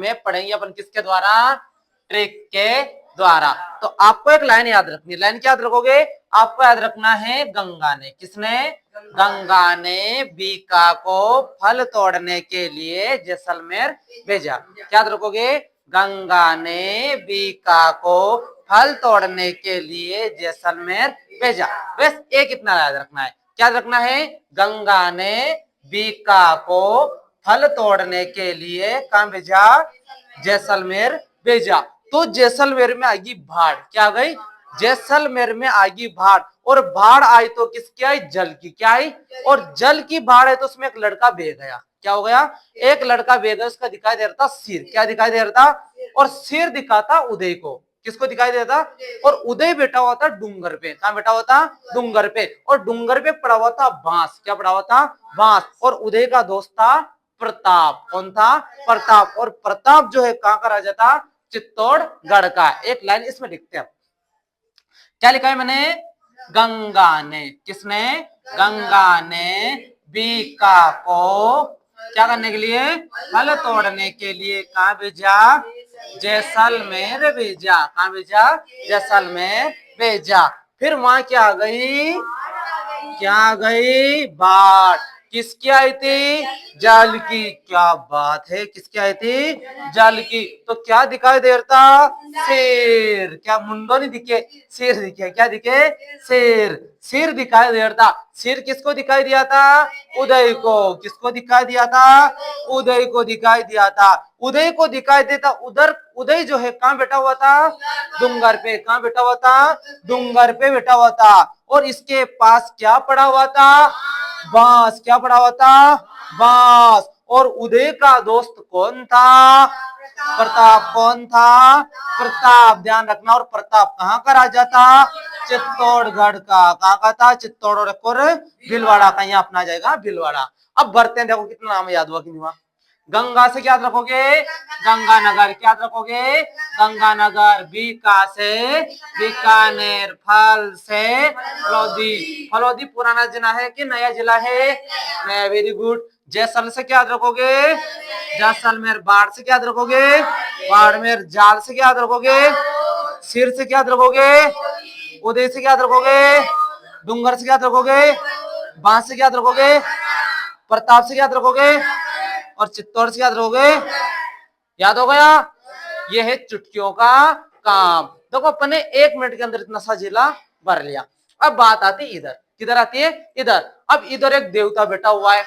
में पढ़ेंगे अपन किसके द्वारा, ट्रिक के द्वारा। तो आपको एक लाइन याद रखनी है, लाइन क्या याद रखोगे, आपको याद रखना है गंगा ने, किसने, गंगा ने बीका को फल तोड़ने के लिए जैसलमेर भेजा। क्या याद रखोगे, गंगा ने बीका को फल तोड़ने के लिए जैसलमेर भेजा। बस एक इतना याद रखना है, क्या याद रखना है, गंगा ने बीका को फल तोड़ने के लिए कहां भेजा, जैसलमेर भेजा। तो जैसलमेर में आएगी बाढ़, क्या आ गई, जैसलमेर में आएगी बाढ़, और बाढ़ आई तो किसकी आई, जल की, क्या आई, और जल की बाढ़ है तो उसमें एक लड़का बह गया, क्या हो गया, एक लड़का बह गया, उसका दिखाई दे रहा था सिर, क्या दिखाई दे रहा था, और सिर दिखाता उदय को, किसको दिखाई देता, और उदय बैठा हुआ था डूंगर पे, कहां बैठा हुआ था, डूंगर पे, और डूंगर पे पड़ा हुआ था बांस, क्या पड़ा हुआ था, बांस, और उदय का दोस्त था प्रताप, कौन था, प्रताप, और प्रताप जो है कहां का राजा था, चित्तौड़गढ़ का। एक लाइन इसमें लिखते हैं, क्या लिखा है मैंने, गंगा ने, किसने, गंगा ने बीका को क्या करने के लिए, फल तोड़ने के लिए कहां भेजा, जैसलमेर भेजा, कहां भेजा, जैसलमेर भेजा। फिर वहां क्या आ गई, क्या आ गई, बाढ़, किसकी आई थी, जल की, क्या बात है, किसकी आई थी, जल की। तो क्या दिखाई दे रहा था, शेर, क्या मुंडो नहीं दिखे, शेर दिखे, क्या दिखे, शेर, सिर दिखाई दे रहा था। सिर किसको दिखाई दिया था, उदय को, किसको दिखाई दिया था, उदय को दिखाई दिया था, उदय को दिखाई देता, उधर उदय जो है कहां बैठा हुआ था, डूंगर पे, कहां बैठा हुआ था, डूंगर पे बैठा हुआ था, और इसके पास क्या पड़ा हुआ था, बांस, क्या पड़ा हुआ था, बांस, और उदय का दोस्त कौन था, प्रताप, कौन था, प्रताप, ध्यान रखना। और प्रताप कहाँ का राजा था, चित्तौड़गढ़ का, कहाँ का था, चित्तौड़ और भीलवाड़ा का, यहाँ अपना जाएगा भीलवाड़ा। अब बढ़ते हैं, देखो कितना नाम याद हुआ कि नहीं हुआ। गंगा से क्या रखोगे, गंगानगर, क्या रखोगे, गंगानगर, बीका से बीकानेर, फल से फलोदी, फलोदी पुराना जिला है कि नया जिला है, नया, वेरी गुड। जैसल से क्या रखोगे, जैसलमेर, बाढ़ से क्या रखोगे, बाड़मेर, जाल से क्या रखोगे, सिर से क्या रखोगे, उदय से क्या रखोगे, डूंगर से क्या रखोगे, बांस से क्या रखोगे, प्रताप से क्या रखोगे, और चित्तौड़ से याद रखोगे। याद हो गया, ये है चुटकियों का काम। देखो अपने 1 मिनट के अंदर इतना सा जिला भर लिया। अब बात आती है इधर, किधर आती है, इधर। अब इधर एक देवता बैठा हुआ है,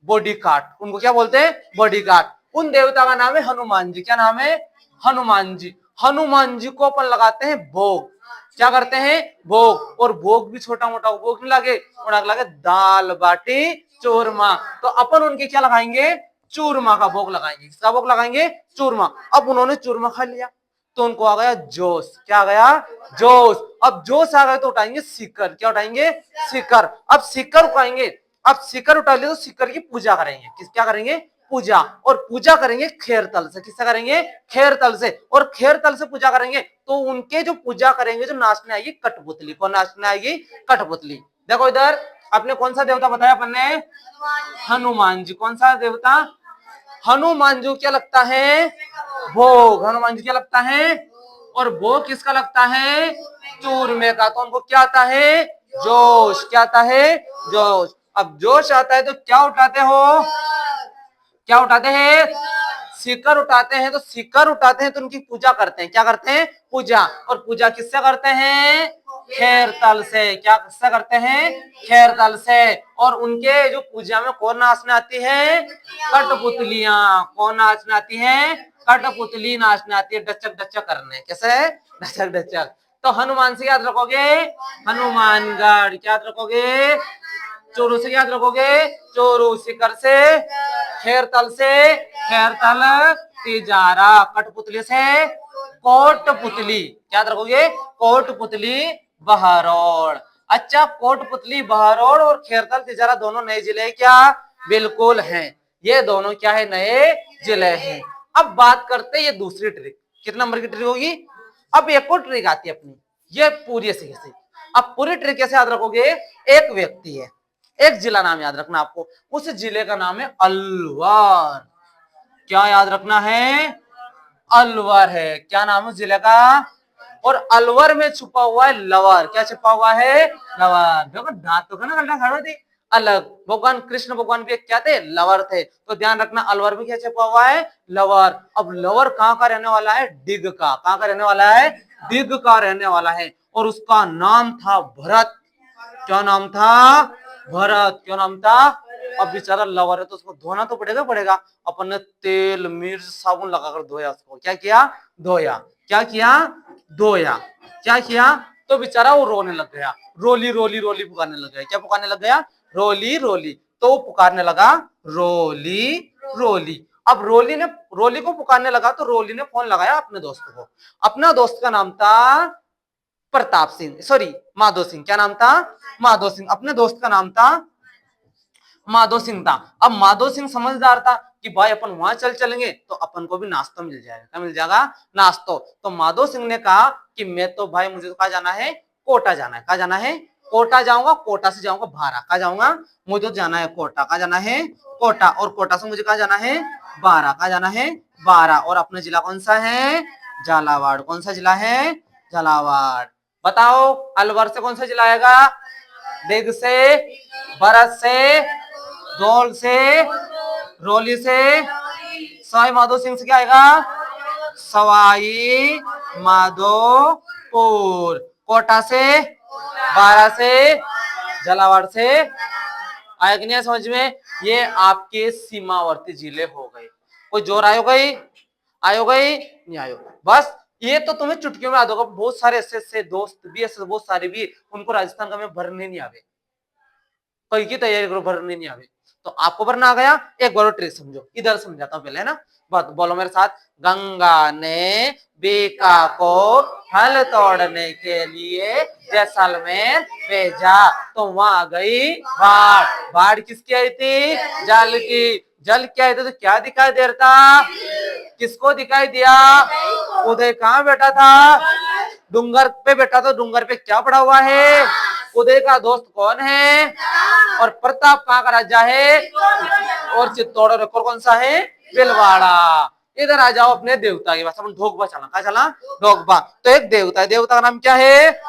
बॉडी गार्ड, उनको क्या बोलते हैं, बॉडी गार्ड। उन देवता का नाम है हनुमान जी, क्या नाम है, हनुमान जी। हनुमान जी को अपन लगाते हैं भोग, क्या करते हैं, भोग, और भोग भी छोटा मोटा भोग नहीं लगे, लगे दाल बाटी चूरमा। तो अपन उनके क्या लगाएंगे, चूरमा का भोग लगाएंगे, किसका भोग लगाएंगे, चूरमा। अब उन्होंने चूरमा खा लिया तो उनको आ गया जोश, क्या आ गया, जोश। अब जोश आ गया तो उठाएंगे सीकर, क्या उठाएंगे, सीकर। अब सीकर उठाएंगे, अब सीकर उठा लिया तो सीकर की पूजा करेंगे, किस, क्या करेंगे, पूजा, और पूजा करेंगे खेर तल से, किससे करेंगे, खेर तल से, और खेर तल से पूजा करेंगे तो उनके जो पूजा करेंगे, जो नाचने आएगी कठपुतली, कौन नाचने आएगी, कठपुतली। देखो इधर आपने कौन सा देवता बताया अपन ने, हनुमान जी, कौन सा देवता, हनुमान जी क्या लगता है, भोग, हनुमान जी क्या लगता है, और भोग किसका लगता है, चूरमे का। तो उनको क्या आता है, जोश, क्या आता है, जोश। अब जोश आता है तो क्या उठाते हो, क्या उठाते हैं, सीकर उठाते हैं। तो सीकर उठाते हैं तो उनकी पूजा करते हैं, क्या करते हैं, पूजा। और पूजा किससे करते हैं, खेर तल से, क्या किससे करते हैं, खेर तल से। और उनके जो पूजा में कौन नाचने आती है, कठपुतलियां, कौन नाचने आती है, कठपुतली नाचने आती है, डचक डचक करने, कैसे, डचक डचक। तो हनुमान से याद रखोगे, हनुमानगढ़, क्या याद रखोगे, चोरू से याद रखोगे, चोरू, सिकर से खेरतल से खेरतल, तिजारा, कठपुतली से कोटपुतली, याद रखोगे, कोटपुतली बहरौड़। अच्छा, कोटपुतली बहरौड़ और खेरतल तिजारा दोनों नए जिले क्या, बिल्कुल हैं, ये दोनों क्या है, नए जिले हैं। अब बात करते हैं ये दूसरी ट्रिक, कितने नंबर की ट्रिक होगी। अब एक और ट्रिक आती है अपनी, ये पूरी ऐसे कैसे। अब पूरी ट्रिक कैसे याद रखोगे, एक व्यक्ति है, एक जिला नाम याद रखना आपको, उस जिले का नाम है अलवर। क्या याद रखना है? अलवर है। क्या नाम है उस जिले का? और अलवर में छुपा हुआ है लवर। क्या छुपा हुआ है? लवर। देखो दांत तो ना गलना खड़ो थी अलग। भगवान कृष्ण भगवान भी क्या थे? लवर थे। तो ध्यान रखना अलवर में क्या छुपा हुआ है? लवर। अब लवर कहाँ का रहने वाला है? डिग का। कहाँ का रहने वाला है? डिग का रहने वाला है। और उसका नाम था भरत। क्या नाम था? भरत। क्या नाम था? अब बेचारा लवर है तो उसको धोना तो पड़ेगा। अपन ने तेल मिर्च साबुन लगाकर धोया उसको। क्या किया? धोया। क्या किया? धोया। क्या किया? तो बेचारा वो रोने लग गया। रोली रोली रोली पुकारने लग गया। क्या पुकारने लग गया? रोली रोली। तो वो पुकारने लगा रोली रोली। अब रोली को पुकारने लगा तो रोली ने फोन लगाया अपने दोस्त को। अपना दोस्त का नाम था प्रताप सिंह, सॉरी माधो सिंह। क्या नाम था? माधो सिंह। अपने दोस्त का नाम था माधो सिंह था। अब माधो सिंह समझदार था कि भाई अपन वहां चलेंगे तो अपन को भी नाश्ता मिल जाएगा। क्या मिल जाएगा? नाश्तो। तो माधो सिंह ने कहा कि मैं तो भाई मुझे तो कहा जाना है? कोटा जाना है। कहा जाना है? कोटा जाऊंगा। कोटा से जाऊंगा भारा। कहा जाऊंगा? मुझे तो जाना है कोटा। कहा जाना है? कोटा। और कोटा से मुझे कहा जाना है? बारा। कहा जाना है? बारा। और अपना जिला कौन सा है? झालावाड़। कौन सा जिला है? झालावाड़। बताओ अलवर से कौन सा जिला आएगा? दिग से, भरत से, दौल से, रोली से, सवाई माधो सिंह से क्या आएगा? सवाई माधोपुर। कोटा से, बारा से, झालावाड़ से। आया कि नहीं समझ में? ये आपके सीमावर्ती जिले हो गए। कोई जोर आयो गई? आयो गई? नहीं आयो। बस ये तो तुम्हें चुटकियों में याद होगा। बहुत सारे ऐसे दोस्त भी, ऐसे बहुत सारे भी, उनको राजस्थान का में भरने नहीं आवे। कई की तैयारी करो, भरने नहीं आवे। तो आपको भरना आ गया। एक बार ट्रिक समझो, इधर समझाता हूं पहले, है ना? बात बोलो मेरे साथ। गंगा ने बीका को हल तोड़ने के लिए जैसलमेर भेजा तो वहां गई बाढ़। बाढ़ किसकी आई थी? जल की। जल क्या आई थी तो क्या दिखाई दे रहा था? किसको दिखाई दिया? उदय कहाँ बैठा था? डूंगर पे बैठा था। डूंगर पे क्या पड़ा हुआ है? उदय का दोस्त कौन है? और प्रताप कहाँ का राजा है? और चित्तौड़ और कौन सा है? भीलवाड़ा। इधर आ जाओ अपने देवता के पास। अपन ढोकबा चला। कहा चला? ढोकबा। तो एक देवता है। देवता का नाम क्या है?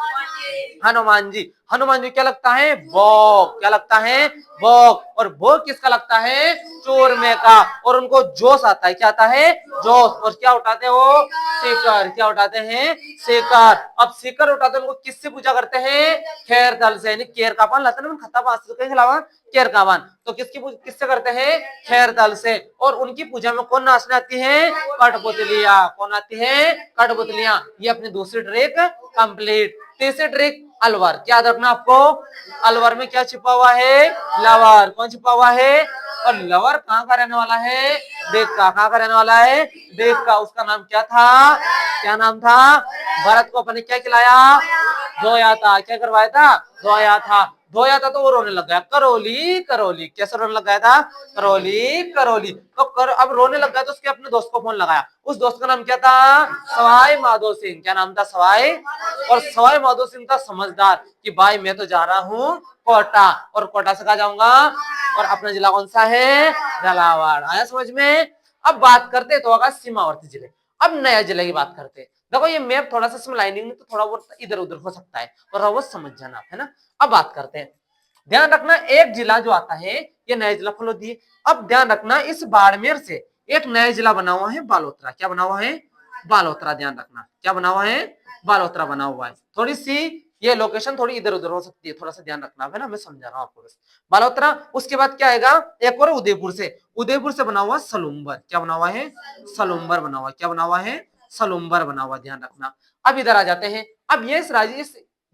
हनुमान जी। हनुमान जी क्या लगता है? भोग। क्या लगता है? भोग। और भोग किसका लगता है? चूरमे का। और उनको जोश आता है। क्या आता है? जोश। और क्या उठाते हैं वो? सीकर। क्या उठाते हैं? सीकर। अब सीकर उठाते हैं उनको किससे पूजा करते हैं? खैर दल से। केर का पान लाते हैं खत्ता पास के खिलावा केर का पान। तो किससे करते हैं? खैर दल से। और उनकी पूजा में कौन नाचने आती है? कठपुतलियां। कौन आती है? कठपुतलियां। ये अपनी दूसरी ट्रिक कंप्लीट। तीसरी ट्रिक अलवर। क्या याद रखना आपको? अलवर में क्या छिपा हुआ है? लवर। कौन छिपा हुआ है? और लवर कहाँ का रहने वाला है? देख का। कहाँ का रहने वाला है? देख का। उसका नाम क्या था? क्या नाम था? भरत को अपने क्या खिलाया? धोया था। क्या करवाया था? धोया था। धोया था तो वो रोने लग गया। करौली करौली। कैसे रोने लग गया था? करौली करौली। तो अब रोने लग गया तो उसके अपने दोस्त को फोन लगाया। उस दोस्त का नाम क्या था? सवाई माधो सिंह। क्या नाम था? सवाई। और सवाई माधो सिंह था समझदार कि भाई मैं तो जा रहा हूँ कोटा। और कोटा से कहा जाऊंगा? और अपना जिला कौन सा है? झालावाड़। आया समझ में? अब बात करते तो होगा सीमावर्ती जिले। अब नया जिले की बात करते। देखो ये मैप थोड़ा सा इसमें लाइनिंग में तो थोड़ा बहुत इधर उधर हो सकता है, और वो समझ जाना, है ना? अब बात करते हैं। ध्यान रखना एक जिला जो आता है ये नया जिला फलोदी है। अब ध्यान रखना इस बाड़मेर से एक नया जिला बना हुआ है बालोतरा। क्या बना हुआ है? बालोतरा। ध्यान रखना क्या बना हुआ है? बालोतरा बना हुआ है। थोड़ी सी ये लोकेशन थोड़ी इधर उधर हो सकती है, थोड़ा सा ध्यान रखना है ना, मैं समझा रहा हूँ आपको बस। बालोतरा। उसके बाद क्या आएगा? एक और उदयपुर से। उदयपुर से बना हुआ सलूम्बर। क्या बना हुआ है? सलूम्बर बना हुआ। क्या बना हुआ है? सलूम्बर बना हुआ। ध्यान रखना। अब इधर आ जाते हैं। अब ये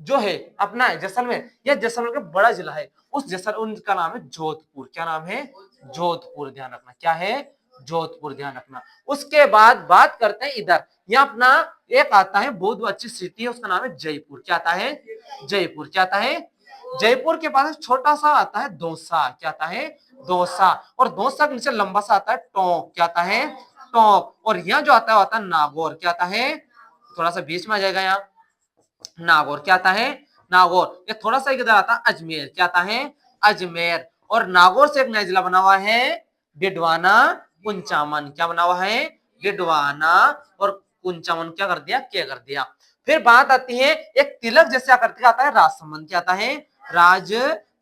जो है अपना है जैसलमेर। यह जैसलमेर का बड़ा जिला है। उस जैसलमेर उनका नाम है जोधपुर। क्या नाम है? जोधपुर। ध्यान रखना क्या है? जोधपुर। ध्यान रखना। उसके बाद बात करते हैं इधर। यह अपना एक आता है बहुत अच्छी सिटी है, उसका नाम है जयपुर। क्या आता है? जयपुर। क्या आता है? जयपुर के पास छोटा सा आता है दौसा। क्या आता है? दौसा। और दौसा के नीचे लंबा सा आता है टोंक। क्या आता है? टोंक। और यहाँ जो आता है वो आता है नागौर। क्या आता है? थोड़ा सा बीच में आ जाएगा यहाँ नागौर। क्या आता है? नागौर। ये थोड़ा सा इधर आता है अजमेर। क्या आता है? अजमेर। और नागौर से एक नया जिला बना हुआ है डिडवाना कुंचामन क्या बना हुआ है, गिडवाना, और कुंचामन क्या कर दिया, के कर दिया। फिर बात आती है एक तिलक जैसे आकृति का आता है राजसमंद, क्या आता है, राज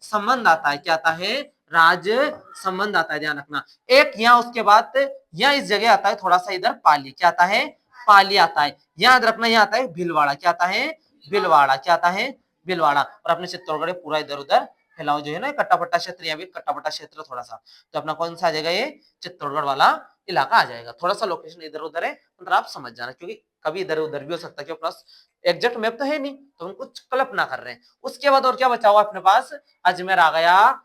संबंध आता है, क्या आता है, राज संबंध आता है, ध्यान रखना। एक यहाँ उसके बाद यहाँ इस जगह आता है थोड़ा सा इधर पाली, क्या आता है, पाली आता है, याद रखना यहाँ आता है भीलवाड़ा, क्या आता है, भीलवाड़ा, क्या आता है, भीलवाड़ा। और अपने चित्तौड़गढ़ पूरा इधर उधर फैलाव जो है ना कट्टापट्टा क्षेत्र, यहाँ भी कट्टापट्टा क्षेत्र थोड़ा सा, तो अपना कौन सा आ जाएगा, ये चित्तौड़गढ़ वाला इलाका आ जाएगा। थोड़ा सा लोकेशन इधर उधर है, मतलब आप समझ जाना, क्योंकि कभी इधर उधर भी हो सकता है, क्योंकि अपना एग्जैक्ट मैप तो है नहीं, तो हम कुछ कल्पना कर रहे हैं। उसके बाद और क्या बचा हुआ अपने पास, अजमेर आ गया,